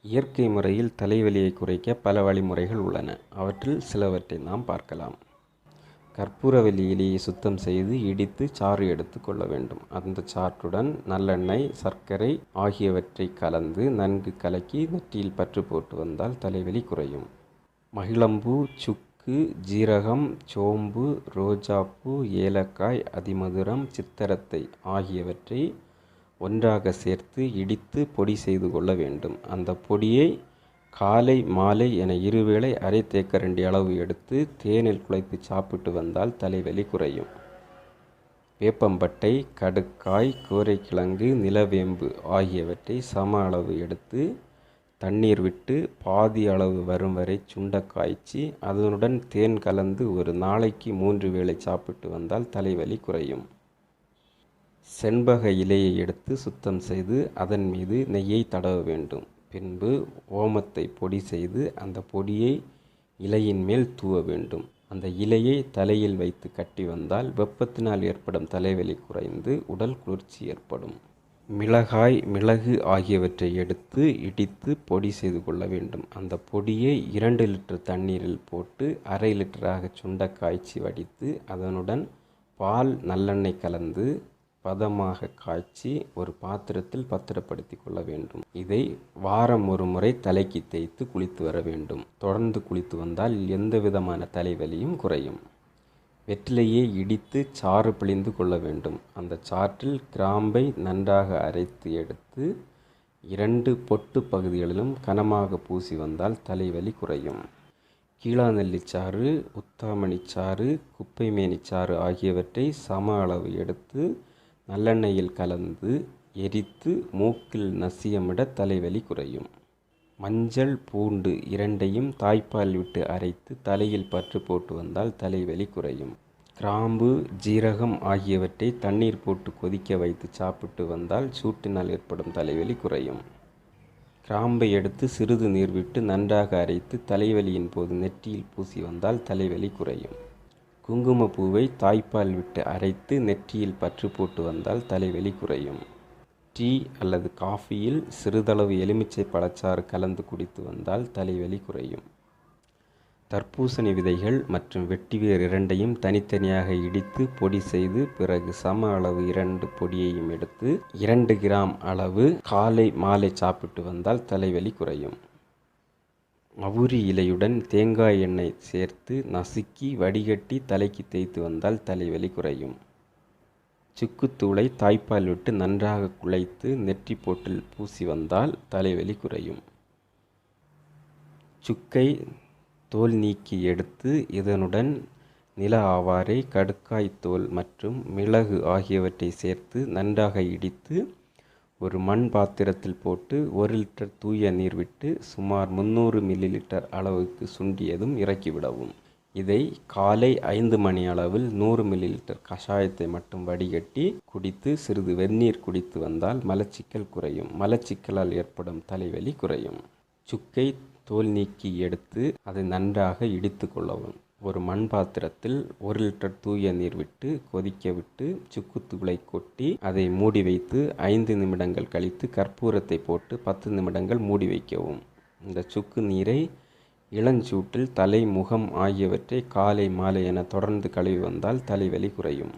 இயற்கை முறையில் தலைவலியை குறைக்க பல வழிமுறைகள் உள்ளன. அவற்றில் சிலவற்றை நாம் பார்க்கலாம். கற்பூரவல்லி இலையை சுத்தம் செய்து இடித்து சாறு எடுத்து கொள்ள வேண்டும். அந்த சாற்றுடன் நல்லெண்ணெய், சர்க்கரை ஆகியவற்றை கலந்து நன்கு கலக்கி நெற்றியில் பற்று போட்டு வந்தால் தலைவலி குறையும். மகிழம்பூ, சுக்கு, ஜீரகம், சோம்பு, ரோஜாப்பூ, ஏலக்காய், அதிமதுரம், சித்திரத்தை ஆகியவற்றை ஒன்றாக சேர்த்து இடித்து பொடி செய்து கொள்ள வேண்டும். அந்த பொடியை காலை மாலை என இருவேளை அரை தேக்கரண்டி அளவு எடுத்து தேனில் குழைத்து சாப்பிட்டு வந்தால் தலைவலி குறையும். வேப்பம்பட்டை, கடுக்காய், கோரைக்கிழங்கு, நிலவேம்பு ஆகியவற்றை சம அளவு எடுத்து தண்ணீர் விட்டு பாதி அளவு வரும் வரை சுண்ட காய்ச்சி அதனுடன் தேன் கலந்து ஒரு நாளைக்கு 3 வேளை சாப்பிட்டு வந்தால் தலைவலி குறையும். செண்பக இலையை எடுத்து சுத்தம் செய்து அதன் மீது நெய்யை தடவ வேண்டும். பின்பு ஓமத்தை பொடி செய்து அந்த பொடியை இலையின் மேல் தூவ வேண்டும். அந்த இலையை தலையில் வைத்து கட்டி வந்தால் வெப்பத்தினால் ஏற்படும் தலைவலி குறைந்து உடல் குளிர்ச்சி ஏற்படும். மிளகாய், மிளகு ஆகியவற்றை எடுத்து இடித்து பொடி செய்து கொள்ள வேண்டும். அந்த பொடியை 2 லிட்டர் தண்ணீரில் போட்டு அரை லிட்டராக சுண்ட காய்ச்சி வடித்து அதனுடன் பால், நல்லெண்ணெய் கலந்து பதமாக காய்ச்சி ஒரு பாத்திரத்தில் பத்திரப்படுத்தி கொள்ள வேண்டும். இதை வாரம் ஒரு முறை தலைக்கு தேய்த்து குளித்து வர வேண்டும். தொடர்ந்து குளித்து வந்தால் எந்த விதமான தலைவலியும் குறையும். வெற்றிலையை இடித்து சாறு பிழிந்து கொள்ள வேண்டும். அந்த சாற்றில் கிராம்பை நன்றாக அரைத்து எடுத்து 2 பொட்டு பகுதிகளிலும் கனமாக பூசி வந்தால் தலைவலி குறையும். கீழாநெல்லிச்சாறு, உத்தாமணிச்சாறு, குப்பைமேனிச்சாறு ஆகியவற்றை சம அளவு எடுத்து நல்லெண்ணெயில் கலந்து எரித்து மூக்கில் நசியமிட தலைவலி குறையும். மஞ்சள், பூண்டு இரண்டையும் தாய்ப்பால் விட்டு அரைத்து தலையில் பற்று போட்டு வந்தால் தலைவலி குறையும். கிராம்பு, ஜீரகம் ஆகியவற்றை தண்ணீர் போட்டு கொதிக்க வைத்து சாப்பிட்டு வந்தால் சூட்டினால் ஏற்படும் தலைவலி குறையும். கிராம்பை எடுத்து சிறிது நீர் விட்டு நன்றாக அரைத்து தலைவலியின் போது நெற்றியில் பூசி வந்தால் தலைவலி குறையும். குங்குமப்பூவை தாய்ப்பால் விட்டு அரைத்து நெற்றியில் பற்று போட்டு வந்தால் தலைவலி குறையும். டீ அல்லது காஃபியில் சிறிதளவு எலுமிச்சை பழச்சாறு கலந்து குடித்து வந்தால் தலைவலி குறையும். தர்பூசணி விதைகள் மற்றும் வெட்டிவேர் இரண்டையும் தனித்தனியாக இடித்து பொடி செய்து பிறகு சம அளவு 2 பொடியையும் எடுத்து 2 கிராம் அளவு காலை மாலை சாப்பிட்டு வந்தால் தலைவலி குறையும். அவுரி இலையுடன் தேங்காய் எண்ணெய் சேர்த்து நசுக்கி வடிகட்டி தலைக்கு தேய்த்து வந்தால் தலைவலி குறையும். சுக்குத்தூளை தாய்ப்பால் விட்டு நன்றாக குழைத்து நெற்றி போட்டில் பூசி வந்தால் தலைவலி குறையும். சுக்கை தோல் நீக்கி எடுத்து இதனுடன் நில ஆவாரை, கடுக்காய் தோல் மற்றும் மிளகு ஆகியவற்றை சேர்த்து நன்றாக இடித்து ஒரு மண் பாத்திரத்தில் போட்டு 1 லிட்டர் தூய நீர் விட்டு சுமார் 300 மில்லிலிட்டர் அளவுக்கு சுண்டியதும் இறக்கிவிடவும். இதை காலை 5 மணி அளவில் 100 மில்லிலிட்டர் கஷாயத்தை மட்டும் வடிகட்டி குடித்து சிறிது வெந்நீர் குடித்து வந்தால் மலச்சிக்கல் குறையும். மலச்சிக்கலால் ஏற்படும் தலைவலி குறையும். சுக்கை தோல் நீக்கி எடுத்து அதை நன்றாக இடித்து கொள்ளவும். ஒரு மண் பாத்திரத்தில் 1 லிட்டர் தூய நீர் விட்டு கொதிக்க விட்டு சுக்குத்தூளை கொட்டி அதை மூடி வைத்து 5 நிமிடங்கள் கழித்து கற்பூரத்தை போட்டு 10 நிமிடங்கள் மூடி வைக்கவும். இந்த சுக்கு நீரை இளஞ்சூட்டில் தலை, முகம் ஆகியவற்றை காலை மாலை என தொடர்ந்து கழுவி வந்தால் தலைவலி குறையும்.